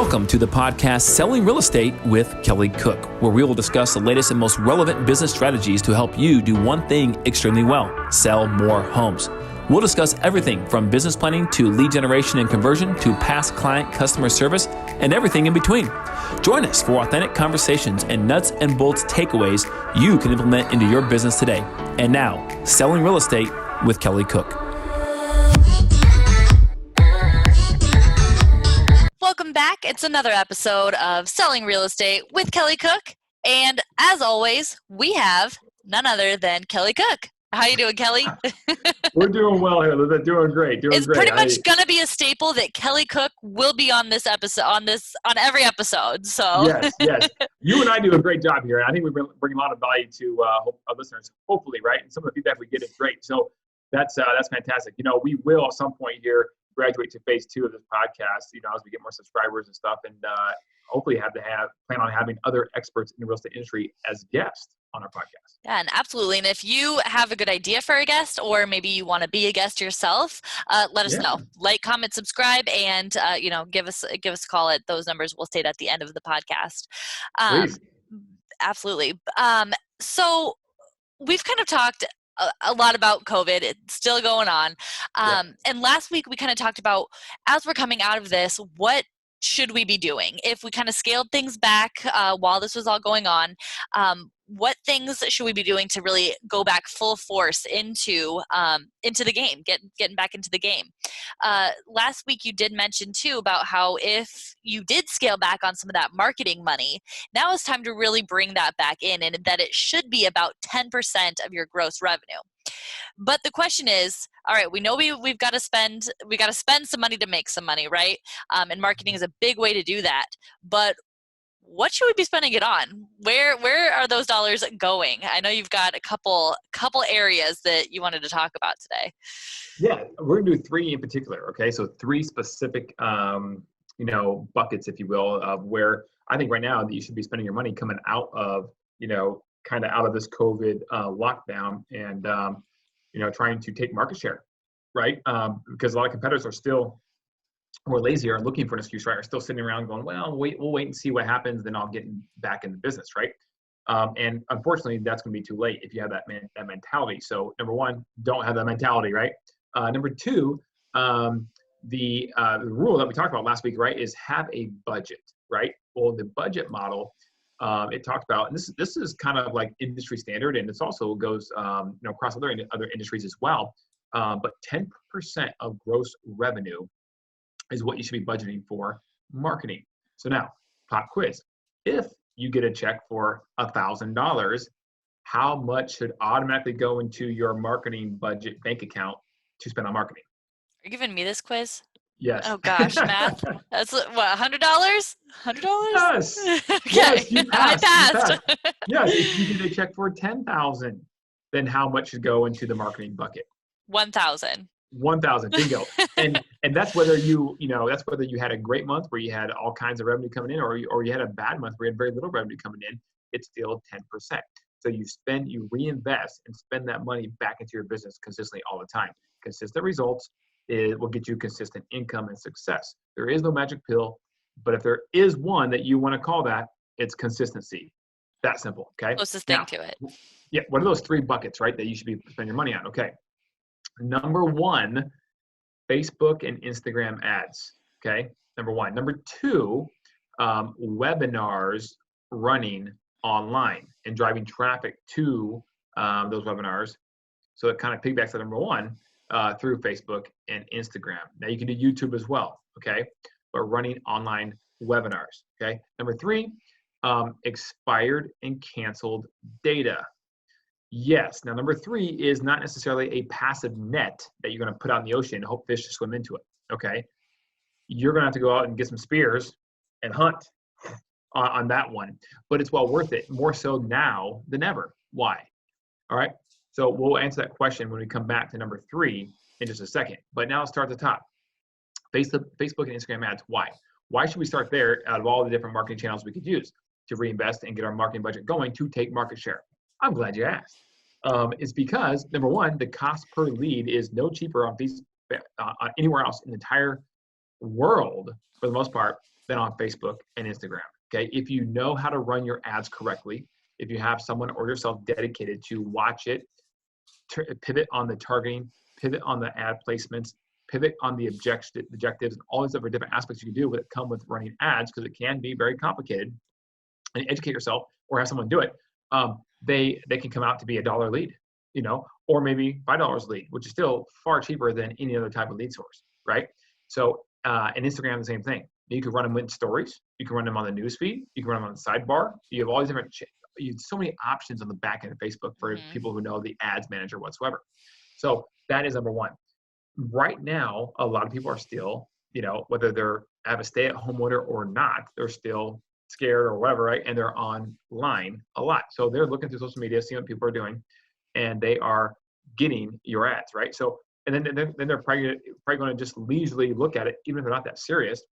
Welcome to the podcast Selling Real Estate with Kelly Cook, where we will discuss the latest and most relevant business strategies to help you do one thing extremely well: sell more homes. We'll discuss everything from business planning to lead generation and conversion to past client customer service and everything in between. Join us for authentic conversations and nuts and bolts takeaways you can implement into your business today. And now, Selling Real Estate with Kelly Cook. Welcome back. It's another episode of Selling Real Estate with Kelly Cook. And as always, we have none other than Kelly Cook. How you doing, Kelly? We're doing well here, Elizabeth. Doing great. It's pretty much going to be a staple that Kelly Cook will be on this episode, on every episode. So yes. You and I do a great job here. I think we bring a lot of value to our listeners, hopefully, right? And some of the feedback we get is great. So that's fantastic. You know, we will at some point here graduate to phase 2 of this podcast, you know, as we get more subscribers and stuff, and hopefully plan on having other experts in the real estate industry as guests on our podcast. Yeah, and absolutely. And if you have a good idea for a guest, or maybe you want to be a guest yourself, let us know. Like, comment, subscribe, and give us a call at those numbers we'll state at the end of the podcast. Please. Absolutely. So we've kind of talked a lot about COVID. It's still going on. And last week we kind of talked about, as we're coming out of this, what should we be doing? If we kind of scaled things back while this was all going on, what things should we be doing to really go back full force into the game, getting back into the game? Last week you did mention too about how if you did scale back on some of that marketing money, now it's time to really bring that back in, and that it should be about 10% of your gross revenue. But the question is, all right, we know we've got to spend some money to make some money, right? And marketing is a big way to do that. But what should we be spending it on? Where are those dollars going? I know you've got a couple areas that you wanted to talk about today. Yeah, we're gonna do 3 in particular. Okay, so 3 specific, buckets, if you will, of where I think right now that you should be spending your money coming out of, kind of out of this COVID lockdown, and trying to take market share, right? Because a lot of competitors are still more lazy or looking for an excuse, right? Are still sitting around going, well, we'll wait and see what happens, then I'll get back in the business, right? And unfortunately, that's going to be too late if you have that mentality. So number 1, don't have that mentality, right? Number 2, the rule that we talked about last week, right, is have a budget, right? Well, the budget model, it talked about, and this is kind of like industry standard, and this also goes across other industries as well. But 10% of gross revenue is what you should be budgeting for marketing. So now, pop quiz. If you get a check for $1,000, how much should automatically go into your marketing budget bank account to spend on marketing? Are you giving me this quiz? Yes. Oh gosh, math. That's what, $100? $100? Yes. Okay. Yes, you passed. I passed. Yes, if you get a check for $10,000, then how much should go into the marketing bucket? 1,000. 1,000, bingo. and that's whether you had a great month where you had all kinds of revenue coming in, or you had a bad month where you had very little revenue coming in. It's still 10%. So you reinvest and spend that money back into your business consistently all the time. Consistent results will get you consistent income and success. There is no magic pill, but if there is one that you want to call that, it's consistency. That simple, okay? Closest thing to it. Yeah, what are those 3 buckets, right, that you should be spending your money on? Okay. Number 1, Facebook and Instagram ads, okay? Number 1. Number 2, webinars running online and driving traffic to those webinars. So it kind of piggybacks to number 1 through Facebook and Instagram. Now you can do YouTube as well, okay? But running online webinars, okay? Number 3, expired and canceled data. Yes. Now, number 3 is not necessarily a passive net that you're going to put out in the ocean and hope fish to swim into it. Okay. You're going to have to go out and get some spears and hunt on that one, but it's well worth it, more so now than ever. Why? All right. So we'll answer that question when we come back to number 3 in just a second. But now let's start at the top. Facebook and Instagram ads. Why? Why should we start there out of all the different marketing channels we could use to reinvest and get our marketing budget going to take market share? I'm glad you asked. It's because, number 1, the cost per lead is no cheaper on anywhere else in the entire world, for the most part, than on Facebook and Instagram. Okay. If you know how to run your ads correctly, if you have someone or yourself dedicated to watch it, pivot on the targeting, pivot on the ad placements, pivot on the objectives, and all these other different aspects you can do that come with running ads, because it can be very complicated, and educate yourself or have someone do it. They can come out to be $1 lead, or maybe $5 lead, which is still far cheaper than any other type of lead source, right? So, and Instagram, the same thing. You can run them in stories. You can run them on the newsfeed. You can run them on the sidebar. You have all these different, you have so many options on the back end of Facebook for people who know the ads manager whatsoever. So that is number one. Right now, a lot of people are still, whether they're have a stay-at-home order or not, they're still scared or whatever, right? And they're online a lot. So they're looking through social media, seeing what people are doing, and they are getting your ads, right? So, and then they're probably going to just leisurely look at it, even if they're not that serious,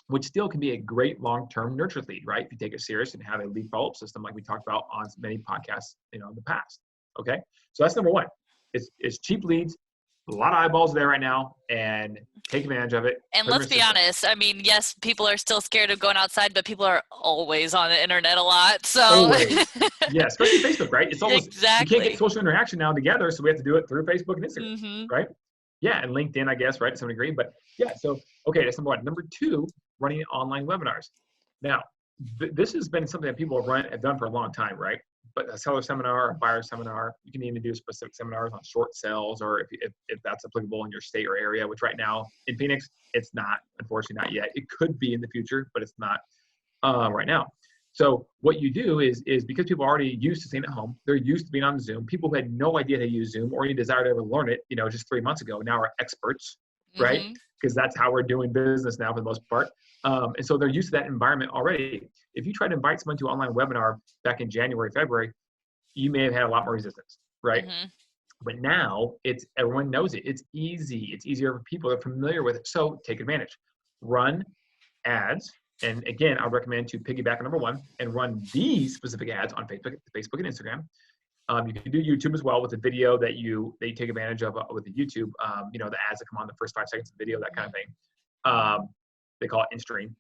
which still can be a great long-term nurture lead, right? If you take it serious and have a lead follow-up system like we talked about on many podcasts, in the past. Okay, so that's number one. It's cheap leads, a lot of eyeballs there right now, and take advantage of it. And let's be honest. I mean, yes, people are still scared of going outside, but people are always on the internet a lot. So always. Yeah, especially Facebook, right? It's almost exactly. You can't get social interaction now together, so we have to do it through Facebook and Instagram, right? Yeah, and LinkedIn, I guess, right, to some degree. But yeah, so okay, that's number one. Number two, running online webinars. Now, this has been something that people have done for a long time, right? But a seller seminar, a buyer seminar, you can even do specific seminars on short sales, or if that's applicable in your state or area, which right now in Phoenix, it's not, unfortunately not yet. It could be in the future, but it's not right now. So what you do is because people are already used to staying at home, they're used to being on Zoom. People who had no idea how to use Zoom or any desire to ever learn it, just 3 months ago, now are experts, right? Because that's how we're doing business now for the most part. And so they're used to that environment already. If you try to invite someone to an online webinar back in January, February, you may have had a lot more resistance, right? But now everyone knows it. It's easy. It's easier for people. They're familiar with it. So take advantage. Run ads. And again, I recommend to piggyback on number one and run these specific ads on Facebook and Instagram. You can do YouTube as well with the video that you take advantage of with the YouTube. The ads that come on the first 5 seconds of the video, that kind of thing. They call it in-stream.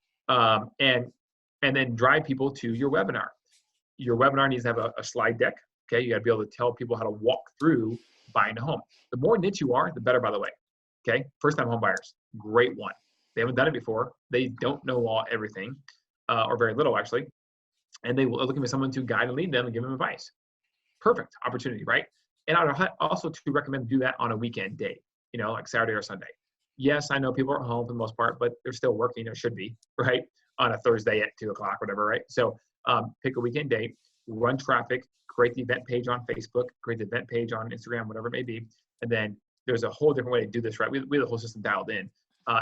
And then drive people to your webinar. Your webinar needs to have a slide deck. Okay, you got to be able to tell people how to walk through buying a home. The more niche you are, the better, by the way. Okay, first-time home buyers, great one. They haven't done it before. They don't know everything, or very little actually, and they are looking for someone to guide and lead them and give them advice. Perfect opportunity, right? And I would also to recommend do that on a weekend day, like Saturday or Sunday. Yes, I know people are home for the most part, but they're still working, or should be, right? On a Thursday at 2 o'clock, whatever, right? So pick a weekend day, run traffic, create the event page on Facebook, create the event page on Instagram, whatever it may be. And then there's a whole different way to do this, right? We have the whole system dialed in,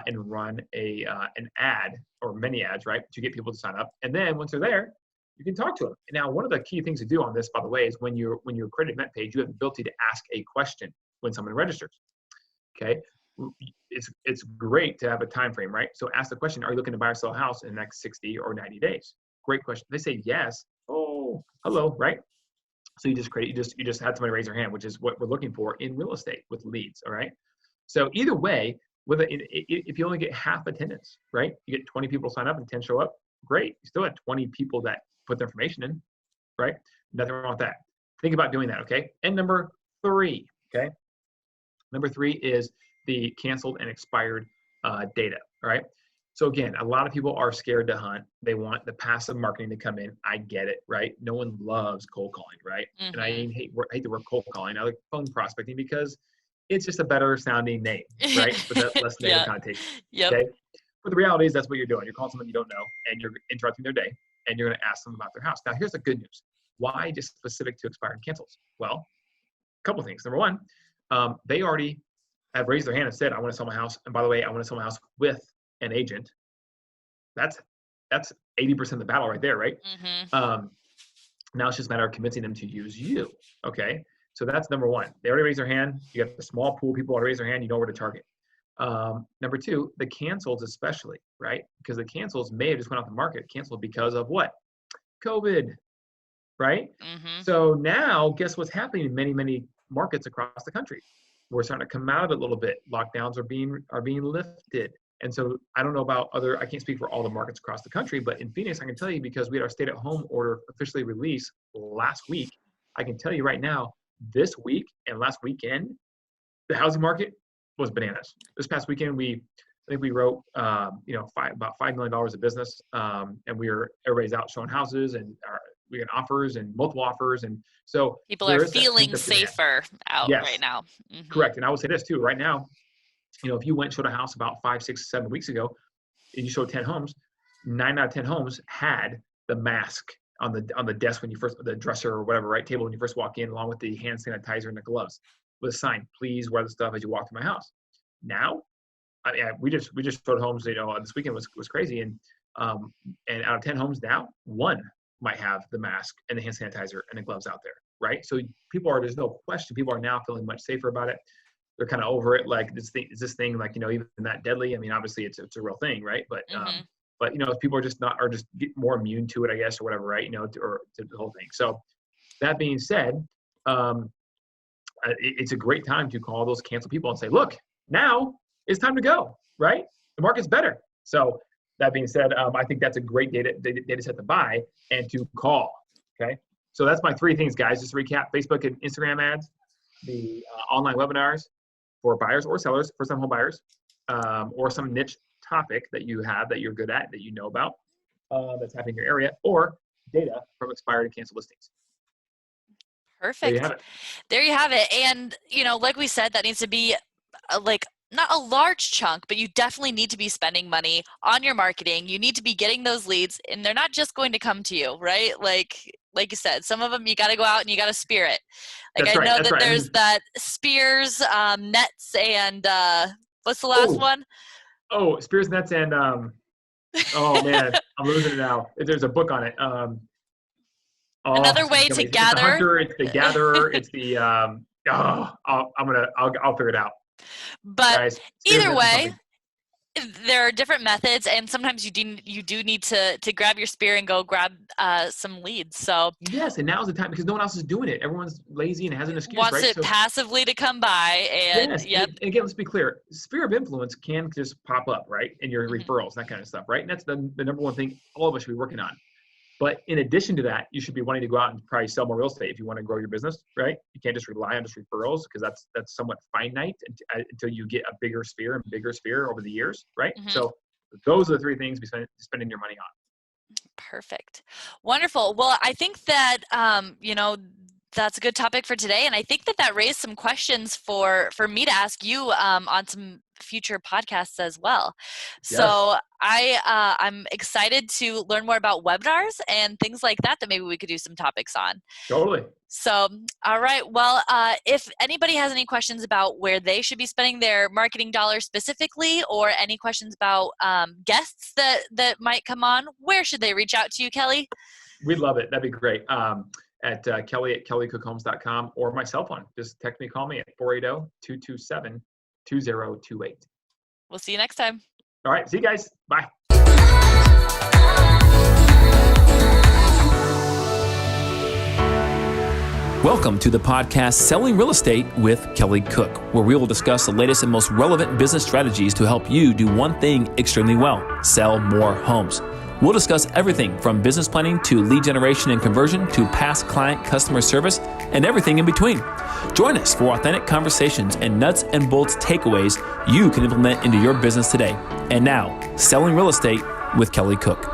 and run an ad or many ads, right? To get people to sign up. And then once they're there, you can talk to them. Now, one of the key things to do on this, by the way, is when you create an event page, you have the ability to ask a question when someone registers. Okay, it's great to have a time frame, right? So ask the question: are you looking to buy or sell a house in the next 60 or 90 days? Great question. They say yes. Oh, hello, right? So you just had somebody raise their hand, which is what we're looking for in real estate with leads. All right. So either way, if you only get half attendance, right? You get 20 people sign up and 10 show up. Great. You still have 20 people that put their information in, right? Nothing wrong with that. Think about doing that, okay? And number three, okay? Number three is the canceled and expired data, all right? So again, a lot of people are scared to hunt. They want the passive marketing to come in. I get it, right? No one loves cold calling, right? And I hate the word cold calling. I like phone prospecting because it's just a better sounding name, right? But that less negative connotation. Okay? But the reality is that's what you're doing. You're calling someone you don't know, and you're interrupting their day, and you're going to ask them about their house. Now, here's the good news. Why just specific to expired and cancels? Well, a couple of things. Number one, they already have raised their hand and said, I want to sell my house. And by the way, I want to sell my house with an agent. That's 80% of the battle right there, right? Now it's just a matter of convincing them to use you, okay? So that's number one. They already raised their hand. You got the small pool of people already raise their hand. You know where to target. Number two, the cancels especially, right? Because the cancels may have just went off the market, canceled because of what? COVID, right? So now guess what's happening in many, many markets across the country? We're starting to come out of it a little bit. Lockdowns are being lifted. And so I don't know about I can't speak for all the markets across the country, but in Phoenix, I can tell you, because we had our stay-at-home order officially released last week, I can tell you right now, this week and last weekend, the housing market was bananas. This past weekend, I think we wrote, about $5 million of business, and everybody's out showing houses, and we got offers and multiple offers, and so people are feeling safer out right now. Mm-hmm. Correct, and I will say this too. Right now, if you went and showed a house about 5, 6, 7 weeks ago, and you showed 10 homes, 9 out of 10 homes had the mask on the desk the dresser or whatever, right, table when you first walk in, along with the hand sanitizer and the gloves, with a sign, please wear the stuff as you walk through my house. Now, we just showed homes, this weekend was crazy, and out of 10 homes now, 1 might have the mask and the hand sanitizer and the gloves out there, right? So there's no question, people are now feeling much safer about it. They're kind of over it. Like, is this thing like, even that deadly? I mean, obviously it's a real thing, right? But, but people are just get more immune to it, I guess, or whatever, right? Or to the whole thing. So that being said, it's a great time to call those cancel people and say, look, now it's time to go, right? The market's better. So that being said, I think that's a great data set to buy and to call, okay? So that's my 3 things, guys. Just to recap: Facebook and Instagram ads, the online webinars for buyers or sellers, first-time home buyers, or some niche topic that you have that you're good at, that you know about, that's happening in your area, or data from expired and canceled listings. Perfect. There you have it. And, like we said, that needs to be not a large chunk, but you definitely need to be spending money on your marketing. You need to be getting those leads, and they're not just going to come to you, right? Like you said, some of them you got to go out and you got to spear it. There's that spears, nets, and what's the last one? Oh, spears, nets, and oh man, I'm losing it now. There's a book on it. Another way to gather. It's the hunter. It's the gatherer. It's the I'll figure it out. But guys, either way, there are different methods, and sometimes you do need to grab your spear and go grab some leads. So yes, and now's the time, because no one else is doing it. Everyone's lazy and has an excuse. Wants it passively to come by, and yes. Yep. And again, let's be clear: sphere of influence can just pop up, right, in your referrals, that kind of stuff, right? And that's the number one thing all of us should be working on. But in addition to that, you should be wanting to go out and probably sell more real estate if you want to grow your business, right? You can't just rely on just referrals, because that's somewhat finite until you get a bigger sphere over the years, right? Mm-hmm. So those are the 3 things to spending your money on. Perfect. Wonderful. Well, I think that, that's a good topic for today. And I think that raised some questions for me to ask you on some future podcasts as well. Yes. So I'm excited to learn more about webinars and things like that maybe we could do some topics on. Totally. So, all right. Well, if anybody has any questions about where they should be spending their marketing dollars specifically, or any questions about guests that might come on, where should they reach out to you, Kelly? We'd love it. That'd be great. At kelly@kellycookhomes.com, or my cell phone. Just text me, call me at 480-227-2028. We'll see you next time. All right. See you guys. Bye. Welcome to the podcast Selling Real Estate with Kelly Cook, where we will discuss the latest and most relevant business strategies to help you do one thing extremely well: sell more homes. We'll discuss everything from business planning to lead generation and conversion to past client customer service and everything in between. Join us for authentic conversations and nuts and bolts takeaways you can implement into your business today. And now, Selling Real Estate with Kelly Cook.